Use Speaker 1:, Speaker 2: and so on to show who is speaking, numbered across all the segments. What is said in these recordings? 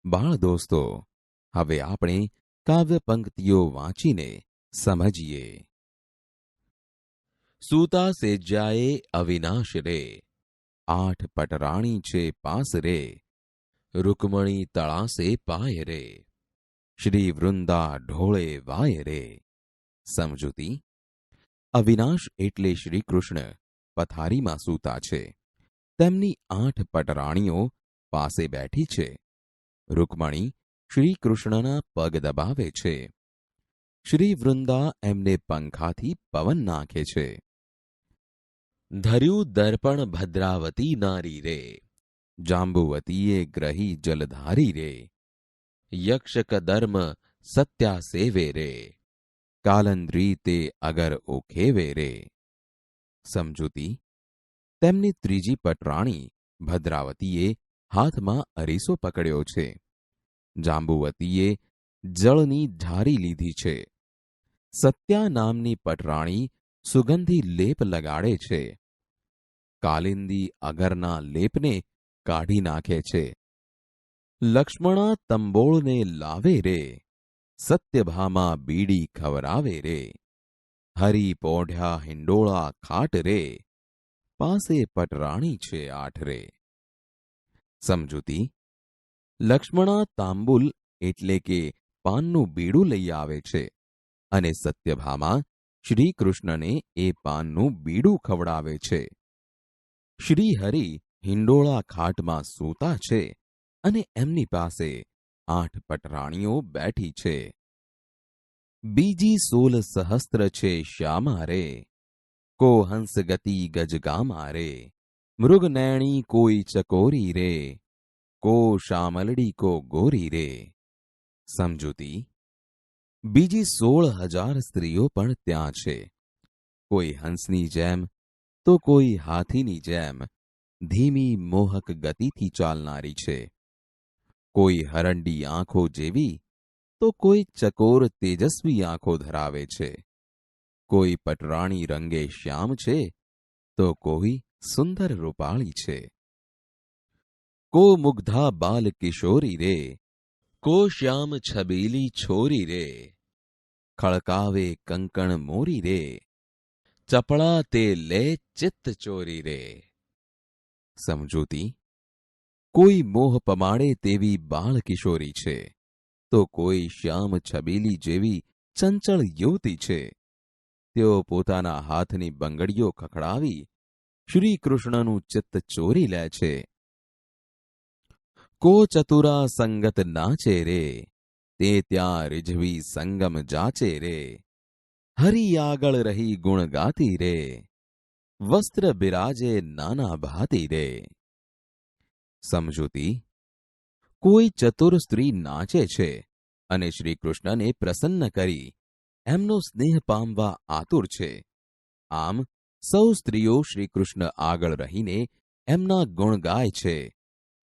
Speaker 1: બાળ દોસ્તો, હવે આપણે કાવ્ય પંક્તિઓ વાંચીને સમજીએ. સૂતા સેજ્યાએ અવિનાશ રે, આઠ પટરાણી છે પાસ રે, રૂકમણી તળાસે પાય રે, શ્રી વૃંદા ઢોળે વાય રે. સમજૂતી: અવિનાશ એટલે શ્રી કૃષ્ણ પથારીમાં સૂતા છે. તેમની આઠ પટરાણીઓ પાસે બેઠી છે. રૂકમણી શ્રી કૃષ્ણના પગ દબાવે છે. શ્રી વૃંદા એમને પંખાથી પવન નાખે છે. ધર્યું દર્પણ ભદ્રાવતી નારી રે, જાંબુવતીએ ગ્રહી જલધારી રે, યક્ષ કદર્મ સત્યા સેવે રે, કાલંદ્રી તે અગર ઓખેવે રે. સમજૂતી: તેમની ત્રીજી પટરાણી ભદ્રાવતીએ હાથમાં અરીસો પકડ્યો છે. જાંબુવતીએ જળની ઢારી લીધી છે. સત્યા નામની પટરાણી સુગંધી લેપ લગાડે છે. કાલિંદી અગરના લેપને કાઢી નાખે છે. લક્ષ્મણા તંબોળને લાવે રે, સત્યભામા બીડી ખવરાવે રે, હરી પોઢ્યા હિંડોળા ખાટ રે, પાસે પટરાણી છે આઠ રે. સમજૂતી: લક્ષ્મણા તાંબુલ એટલે કે પાનનું બીડું લઈ આવે છે અને સત્યભામા શ્રી કૃષ્ણને એ પાનનું બીડું ખવડાવે છે. શ્રી હરિ હિંડોળા ખાટમાં સૂતા છે અને એમની પાસે આઠ પટરાણીઓ બેઠી છે. બીજી 16 સહસ્ત્ર છે શ્યામા રે, કો હંસ ગતિ ગજગામા રે, મૃગનૈણી કોઈ ચકોરી રે, કો શામલડી કો ગોરી રે. સમજૂતી: બીજી 16,000 સ્ત્રીઓ પણ ત્યાં છે. કોઈ હંસની જેમ તો કોઈ હાથીની જેમ ધીમી મોહક ગતિથી ચાલનારી છે. કોઈ હરંડી આંખો જેવી તો કોઈ ચકોર તેજસ્વી આંખો ધરાવે છે. કોઈ પટરાણી રંગે શ્યામ છે તો કોઈ સુંદર રૂપાળી છે. કો મુગ્ધા બાલ કિશોરી રે, કો શ્યામ છબીલી છોરી રે, ખળકાવે કંકણ મોરી રે, ચપળા તે લે ચિત્ત ચોરી રે. સમજૂતી: કોઈ મોહ પમાડે તેવી બાળ કિશોરી છે તો કોઈ શ્યામ છબીલી જેવી ચંચળ યુવતી છે. તેઓ પોતાના હાથની બંગડીઓ ખખડાવી શ્રી કૃષ્ણનું ચિત્ત ચોરી લે છે. કો ચતુરા સંગત નાચે રે, તે ત્યાં રીઝવી સંગમ જાચે રે, હરી આગળ રહી ગુણ ગાતી રે, વસ્ત્ર બિરાજે નાના ભાતી રે. સમજૂતી: કોઈ ચતુર સ્ત્રી નાચે છે અને શ્રી કૃષ્ણને પ્રસન્ન કરી એમનો સ્નેહ પામવા આતુર છે. આમ સૌ સ્ત્રીઓ શ્રી કૃષ્ણ આગળ રહીને એમના ગુણ ગાય છે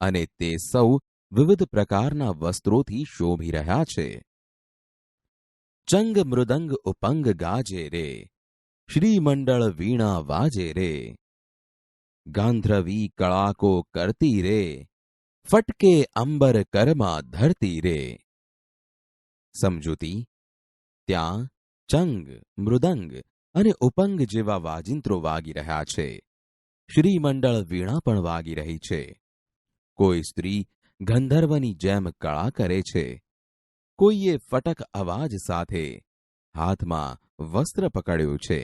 Speaker 1: અને તે સૌ વિવિધ પ્રકારના વસ્ત્રોથી શોભી રહ્યા છે. ચંગ મૃદંગ ઉપંગ ગાજે રે, શ્રીમંડળ વીણા વાજે રે, ગાંધ્રવી કળાકો કરતી રે, ફટકે અંબર કરમાં ધરતી રે. સમજૂતી: ત્યાં ચંગ, મૃદંગ અને ઉપંગ જેવા વાજિંત્રો વાગી રહ્યા છે. શ્રીમંડળ વીણા પણ વાગી રહી છે. કોઈ સ્ત્રી ગંધર્વની જેમ કળા કરે છે. કોઈએ ફટક અવાજ સાથે હાથમાં વસ્ત્ર પકડ્યું છે.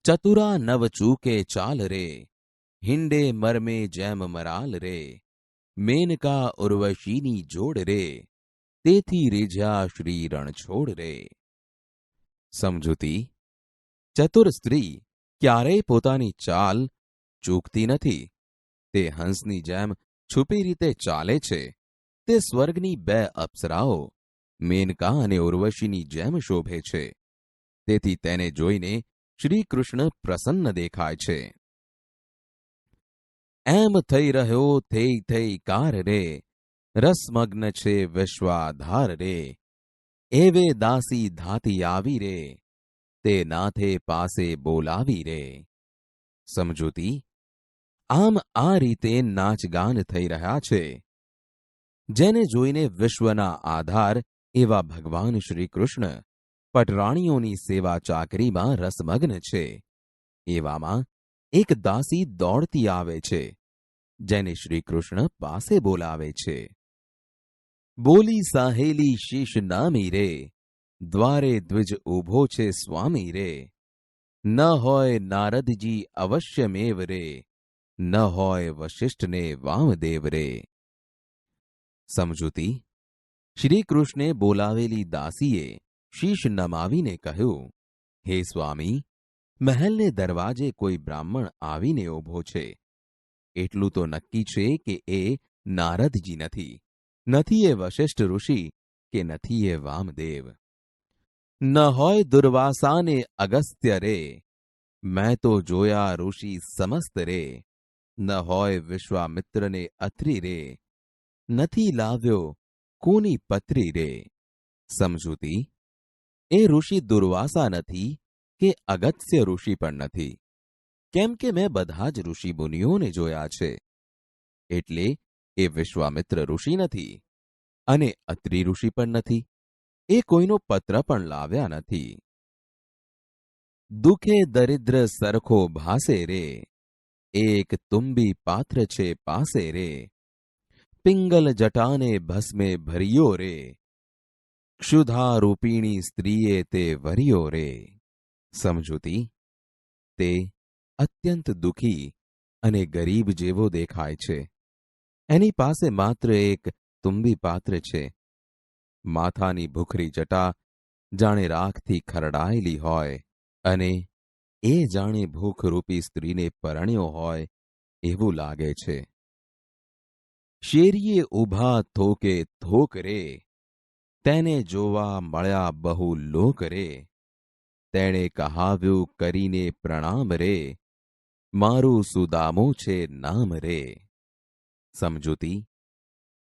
Speaker 1: ચતુરા નવ ચૂકે ચાલ રે, હિંડે મરમે જેમ મરાલ રે, મેનકા ઉર્વશીની જોડ રે, તેથી રીઝ્યા શ્રી રણછોડ રે. સમજૂતી: ચતુર સ્ત્રી ક્યારેય પોતાની ચાલ ચૂકતી નથી. તે હંસની જેમ છુપી રીતે ચાલે છે. તે સ્વર્ગની 2 અપ્સરાઓ મેનકા અને ઉર્વશીની જેમ શોભે છે. તેથી તેને જોઈને શ્રી કૃષ્ણ પ્રસન્ન દેખાય છે. એમ થઈ રહ્યો થઈ થઈ કાર રે, રસમગ્ન છે વિશ્વાધાર રે, એવે દાસી ધાતી આવી રે, તે નાથે પાસે બોલાવી રે. સમજૂતી: આમ આ રીતે નાચગાન થઈ રહ્યા છે. જેને જોઈને વિશ્વના આધાર એવા ભગવાન શ્રી કૃષ્ણ પટરાણીઓની સેવા ચાકરીમાં રસમગ્ન છે. એવામાં એક દાસી દોડતી આવે છે, જેને શ્રી કૃષ્ણ પાસે બોલાવે છે. બોલી સાહેલી શીશ નામી રે, દ્વારે દ્વિજ ઊભો છે સ્વામી રે. ન હોય નારદજી અવશ્યમેવ રે, ન હોય વશિષ્ઠને વામદેવ રે. સમજૂતી: શ્રી કૃષ્ણે બોલાવેલી દાસીએ શીશ નમાવીને કહ્યું, હે સ્વામી, મહેલને દરવાજે કોઈ બ્રાહ્મણ આવીને ઊભો છે. એટલું તો નક્કી છે કે એ નારદજી નથી, નથી એ વશિષ્ઠ ઋષિ, કે નથી એ વામદેવ. ન હોય દુર્વાસાને અગસ્ત્ય રે, મેં તો જોયા ઋષિ સમસ્ત રે. ન હોય વિશ્વામિત્રને અત્રિ રે, નથી લાવ્યો કોની પત્રી રે. સમજૂતી: એ ઋષિ દુર્વાસા નથી કે અગત્ય ઋષિ પણ નથી, કેમ કે મેં બધા જ ઋષિ મુનિઓને જોયા છે. એટલે એ વિશ્વામિત્ર ઋષિ નથી અને અત્રિ ઋષિ પણ નથી. એ કોઈનો પત્ર પણ લાવ્યા નથી. દુઃખે દરિદ્ર સરખો ભાસે રે, એક તુંબી પાત્ર છે પાસે રે. પિંગલ જટાને ભસ્મે ભર્યો રે, ક્ષુધા રૂપિણી સ્ત્રીએ તે વર્યો રે. સમજૂતી: તે અત્યંત દુઃખી અને ગરીબ જેવો દેખાય છે. એની પાસે માત્ર એક તુંબી પાત્ર છે. માથાની ભૂખરી જટા જાણે રાખથી ખરડાયેલી હોય અને એ જાણે ભૂખરૂપી સ્ત્રીને પરણ્યો હોય એવું લાગે છે. શેરીએ ઊભા થોકે થોક રે, તેને જોવા મળ્યા બહુ લોક રે. તેણે કહાવ્યું કરીને પ્રણામ રે, મારું સુદામો છે નામ રે. સમજૂતી: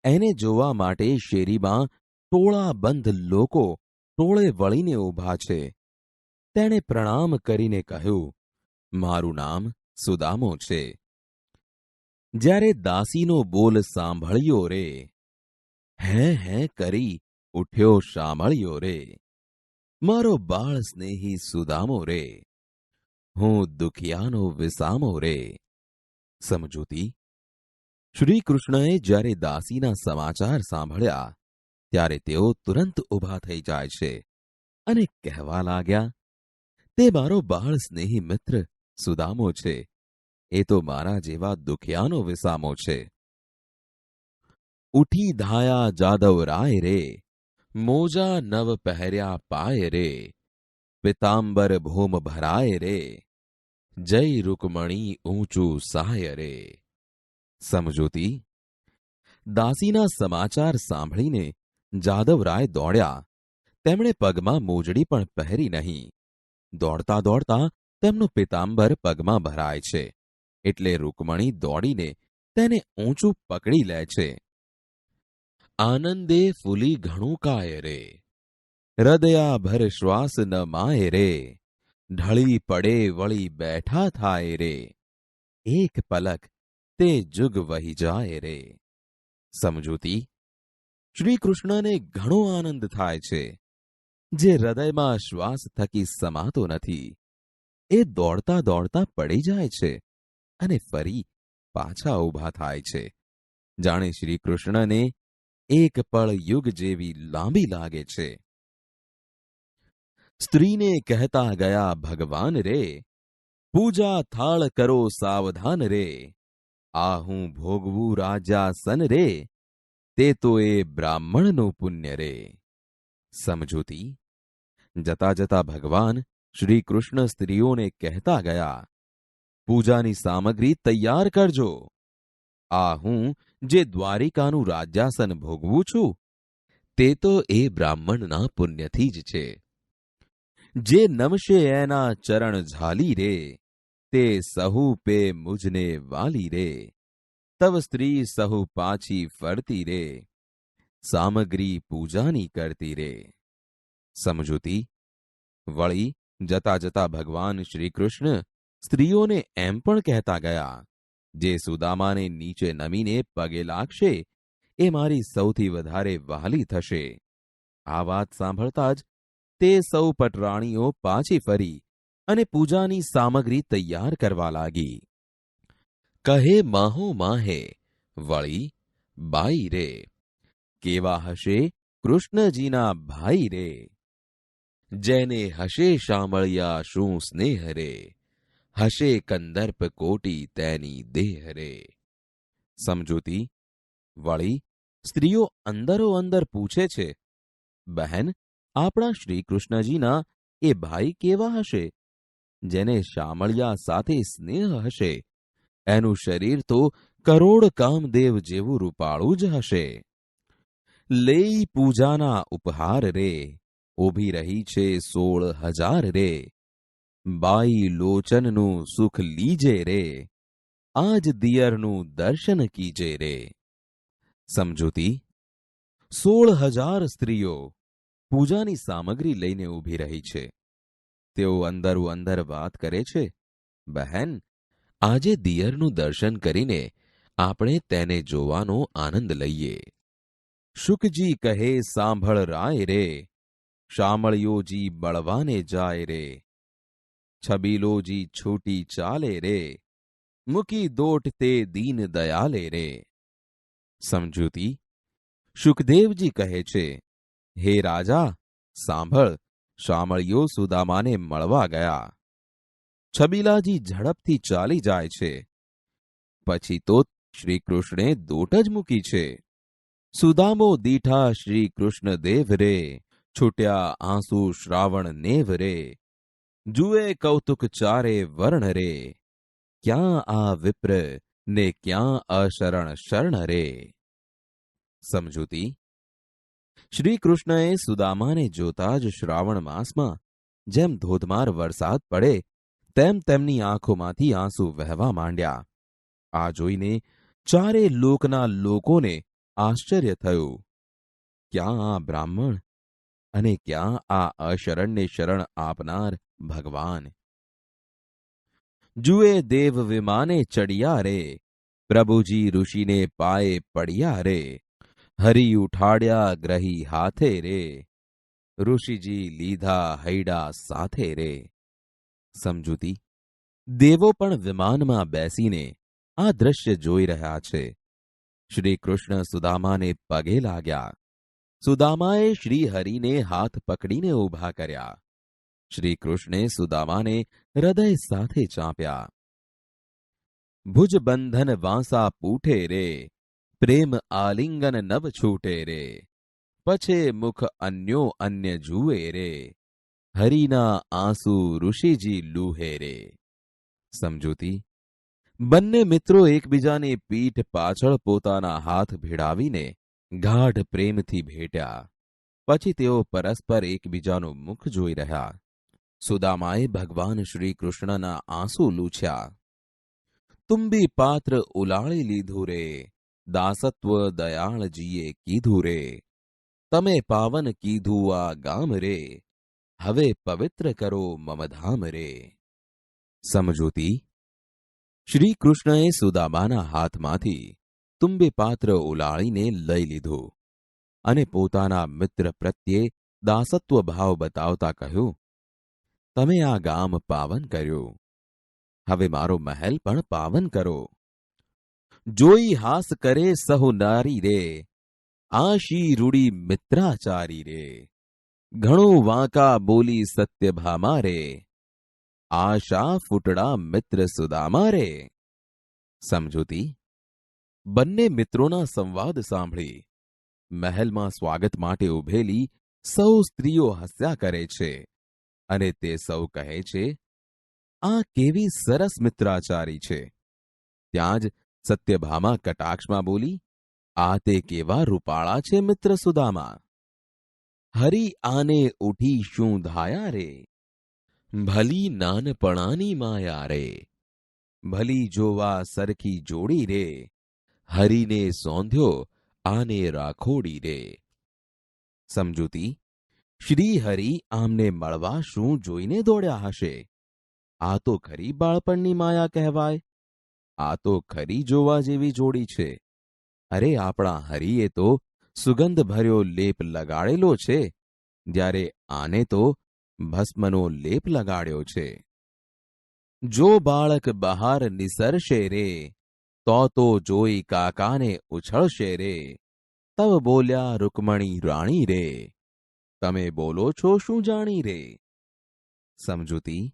Speaker 1: એને જોવા માટે શેરીમાં ટોળાબંધ લોકો ટોળે વળીને ઊભા છે. તેણે પ્રણામ કરીને કહ્યું, મારું નામ સુદામો છે. જ્યારે દાસીનો બોલ સાંભળ્યો રે, હે કરી ઉઠ્યો શામળિયો રે. મારો બાળ સ્નેહી સુદામો રે, હું દુખિયાનો વિસામો રે. સમજૂતી: શ્રી કૃષ્ણએ જ્યારે દાસીના સમાચાર સાંભળ્યા ત્યારે તેઓ તુરંત ઊભા થઈ જાય છે અને કહેવા લાગ્યા, તે મારો બાળ સ્નેહી મિત્ર સુદામો છે. એ તો મારા જેવા દુખિયાનો વિસામો છે. ઉઠી ધાયા જાદવ રાય રે, મોજા નવ પહેર્યા પાય રે. પિતાંબર ભૂમ ભરાય રે, જય રૂકમણી ઊંચું સાય રે. સમજૂતી: દાસીના સમાચાર સાંભળીને જાદવરાય દોડ્યા. તેમણે પગમાં મોજડી પણ પહેરી નહીં. દોડતા દોડતા તેમનો પિતાંબર પગમાં ભરાય છે. એટલે રૂકમણી દોડીને તેને ઊંચું પકડી લે છે. આનંદે ફૂલી ઘણું કાય રે, હૃદયાભર શ્વાસ ન માય રે. ઢળી પડે વળી બેઠા થાય રે, એક પલક તે જુગ વહી જાય રે. સમજૂતી: શ્રી કૃષ્ણને ઘણો આનંદ થાય છે, જે હૃદયમાં શ્વાસ થકી સમાતો નથી. એ દોડતા દોડતા પડી જાય છે અને ફરી પાછા ઊભા થાય છે. જાણે શ્રી કૃષ્ણને એક પળ યુગ જેવી લાંબી લાગે છે. સ્ત્રીને કહેતા ગયા ભગવાન રે, પૂજા થાળ કરો સાવધાન રે. આ હું ભોગવું રાજાસન રે, તે તો એ બ્રાહ્મણનું પુણ્ય રે. સમજૂતી: જતા જતા ભગવાન શ્રી કૃષ્ણ સ્ત્રીઓને કહેતા ગયા, પૂજાની સામગ્રી તૈયાર કરજો. આ હું જે દ્વારિકાનું રાજ્યાસન ભોગવું છું તે તો એ બ્રાહ્મણના પુણ્યથી જ છે. જે નમશે એના ચરણ ઝાલી રે, તે સહુ પે મુજને વાલી રે. તવ સ્ત્રી સહુ પાછી ફરતી રે, સામગ્રી પૂજાની કરતી રે. સમજૂતી: વળી જતા જતા ભગવાન શ્રી કૃષ્ણ સ્ત્રીઓને એમ પણ કહેતા ગયા, જે સુદામાને નીચે નમીને પગે લાગશે એ મારી સૌથી વધારે વહાલી થશે. આ વાત સાંભળતા જ તે સૌ પટરાણીઓ પાછી ફરી અને પૂજાની સામગ્રી તૈયાર કરવા લાગી. કહે માહો માહે વળી બાઈ રે, કેવા હશે કૃષ્ણજીના ભાઈ રે. જેને હશે શામળિયા શું સ્નેહ રે, હશે કંદર્પ કોટી તેની દેહ રે. સમજૂતી. વળી સ્ત્રીઓ અંદરો અંદર પૂછે છે, બહેન, આપણા શ્રી કૃષ્ણજીના એ ભાઈ કેવા હશે? જેને શામળિયા સાથે સ્નેહ હશે, એનું શરીર તો કરોડ કામદેવ જેવું રૂપાળું જ હશે. લેઈ પૂજાના ઉપહાર રે, ઊભી રહી છે 16,000 રે. બાઈ લોચનનું સુખ લીજે રે, આજ દિયરનું દર્શન કીજે રે. સમજૂતી. 16,000 સ્ત્રીઓ પૂજાની સામગ્રી લઈને ઊભી રહી છે. તેઓ અંદરો અંદર વાત કરે છે, બહેન, આજે દિયરનું દર્શન કરીને આપણે તેને જોવાનો આનંદ લઈએ. શુકજી કહે સાંભળ રાય રે, શામળિયોજી બળવાને જાય રે. છબીલોજી છૂટી ચાલે રે, મૂકી દોટ તે દીન દયાલે રે. સમજૂતી. શુકદેવજી કહે છે, હે રાજા, સાંભળ, શામળિયો સુદામાને મળવા ગયા. છબીલાજી ઝડપથી ચાલી જાય છે. પછી તો શ્રીકૃષ્ણે દોટ જ મૂકી છે. સુદામો દીઠા શ્રી કૃષ્ણદેવ રે, છૂટ્યા આંસુ શ્રાવણ નેવ રે. જુએ કૌતુક ચારે વર્ણ રે, ક્યાં આ વિપ્ર ને ક્યાં અશરણ શરણ રે. સમજૂતી. શ્રી કૃષ્ણએ સુદામાને જોતા જ શ્રાવણ માસમાં જેમ ધોધમાર વરસાદ પડે તેમ તેમની આંખોમાંથી આંસુ વહેવા માંડ્યા. આ જોઈને ચારે લોકના લોકોને આશ્ચર્ય થયું. ક્યાં આ બ્રાહ્મણ અને ક્યાં આ અશરણને શરણ આપનાર ભગવાન? જુએ દેવ વિમાને ચડિયા રે, પ્રભુજી ઋષિને પાયે પડ્યા રે. હરી ઉઠાડ્યા ગ્રહી હાથે રે, ઋષિજી લીધા હૈડા સાથે રે. સમજૂતી. દેવો પણ વિમાનમાં બેસીને આ દ્રશ્ય જોઈ રહ્યા છે. શ્રી કૃષ્ણ સુદામાને પગે લાગ્યા. સુદામાએ શ્રી હરિને હાથ પકડીને ઊભા કર્યા. શ્રી કૃષ્ણે સુદામાને હૃદય સાથે ચાંપ્યા. ભુજબંધન વાંસા પૂઠે રે, પ્રેમ આલિંગન નવ છૂટે રે. પછે મુખ અન્યો અન્ય જુએ રે, હરિના આંસુ ઋષિજી લૂહે રે. સમજૂતી. બંને મિત્રો એકબીજાની પીઠ પાછળ પોતાના હાથ ભીડાવીને ગાઢ પ્રેમથી ભેટ્યા. પછી તેઓ પરસ્પર એકબીજાનું મુખ જોઈ રહ્યા. સુદામાએ ભગવાન શ્રી કૃષ્ણના આંસુ લૂછ્યા. તુંબી પાત્ર ઉલાળી લીધું રે, દાસત્વ દયાળજીએ કીધું રે. તમે પાવન કીધું આ ગામ રે, હવે પવિત્ર કરો મમધામ રે. સમજૂતી. શ્રી કૃષ્ણએ સુદામાના હાથમાંથી તુંબી પાત્ર ઉલાળીને લઈ લીધું અને પોતાના મિત્ર પ્રત્યે દાસત્વ ભાવ બતાવતા કહ્યું, તમે આ ગામ પાવન કર્યું, હવે મારો મહેલ પણ પાવન કરો. જોઈ હાસ કરે સહુ નારી રે, આશી રૂડી મિત્રાચારી રે. ઘણું વાંકા બોલી સત્યભામા રે, આશા ફૂટડા મિત્ર સુદામા રે. સમજૂતી. બંને મિત્રોના સંવાદ સાંભળી મહેલમાં સ્વાગત માટે ઊભેલી સૌ સ્ત્રીઓ હસ્યા કરે છે અને તે સૌ કહે છે, આ કેવી સરસ મિત્રાચારી છે. ત્યાં જ સત્યભામા કટાક્ષમાં બોલી, આ તે કેવા રૂપાળા છે મિત્ર સુદામા. હરી આને ઉઠી શું ધાયા રે, ભલી નાનપણાની માયા રે. ભલી જોવા સરખી જોડી રે, હરીને સોંધ્યો આને રાખોડી રે. સમજૂતી. શ્રી હરિ આમને મળવા શું જોઈને દોડ્યા હશે? આ તો ખરી બાળપણની માયા કહેવાય. આ તો ખરી જોવા જેવી જોડી છે. અરે આપણા હરિએ તો સુગંધ ભર્યો લેપ લગાડેલો છે, જ્યારે આને તો ભસ્મનો લેપ લગાડ્યો છે. જો બાળક બહાર નિસરશે રે, તો જોઈ કાકાને ઉછળશે રે. તવ બોલ્યા રૂકમણી રાણી રે, તમે બોલો છો શું જાણી રે. સમજૂતી: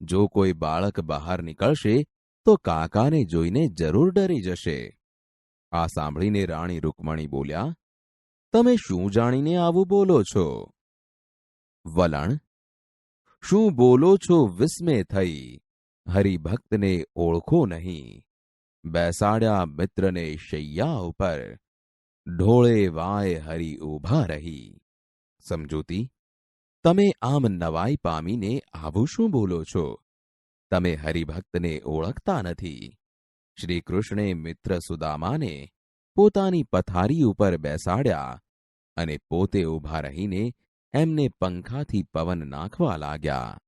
Speaker 1: જો કોઈ બાળક બહાર નીકળશે તો કાકાને જોઈને જરૂર ડરી જશે. આ સાંભળીને રાણી રૂકમણી બોલ્યા, તમે શું જાણીને આવું બોલો છો? વલણ: શું બોલો છો વિસ્મય થઈ, હરિભક્તને ઓળખો નહીં. બેસાડ્યા મિત્રને શૈયા ઉપર, ઢોળે વાય હરિ ઊભા રહી. સમજૂતી: તમે આમ નવાઈ પામીને આવું શું બોલો છો? તમે હરિભક્તને ઓળખતા નથી. શ્રી કૃષ્ણે મિત્ર સુદામાને પોતાની પથારી ઉપર બેસાડ્યા અને પોતે ઊભા રહીને એમને પંખાથી પવન નાખવા લાગ્યા.